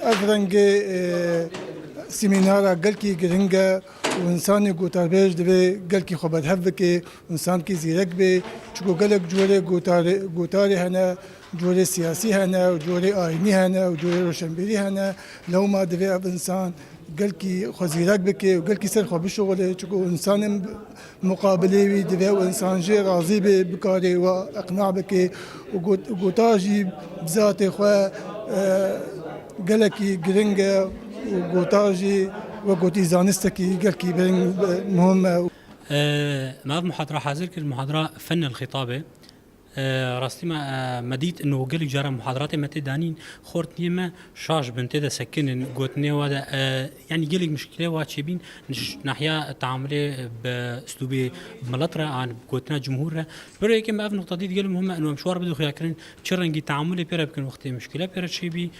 افرنگ سیمینارا گلکی گرنگه و انسانی گوتاربیج دوی گلکی خوبت هف که انسان کی زیرک به چکو گلک جوره گوتاری هنه جوره سیاسی هنه و جوره آینی هنه و جوره روشنبیری هنه لو ما دوی اف انسان گلکی خزیرک بکه و گلکی سر خواب شغله چکو انسان مقابله وی دوی و انسان جی راضی به بکاره و اقناع بکه و گوتاجی بذات خواه گلکی گرنگه و گوتاجی و گوتی زانستکی گلکی برنگ مهمه. ما محاضرة حاضر كل محاضرة فن الخطابة. راستي ما مديت انه قال جرى محاضراتي متى دانين خورت نيما شاش بنتي دا سكن قوتني وهذا يعني قال لك مشكله واتشبين ناحيه تعاملي باسلوبي ملطره عن قوتنا جمهور برو هيك ما في نقطه دي قال مهمه انه مشوار بده ياكرين تشرنجي تعاملي بيرا بكن وقت مشكله بيرا شيبي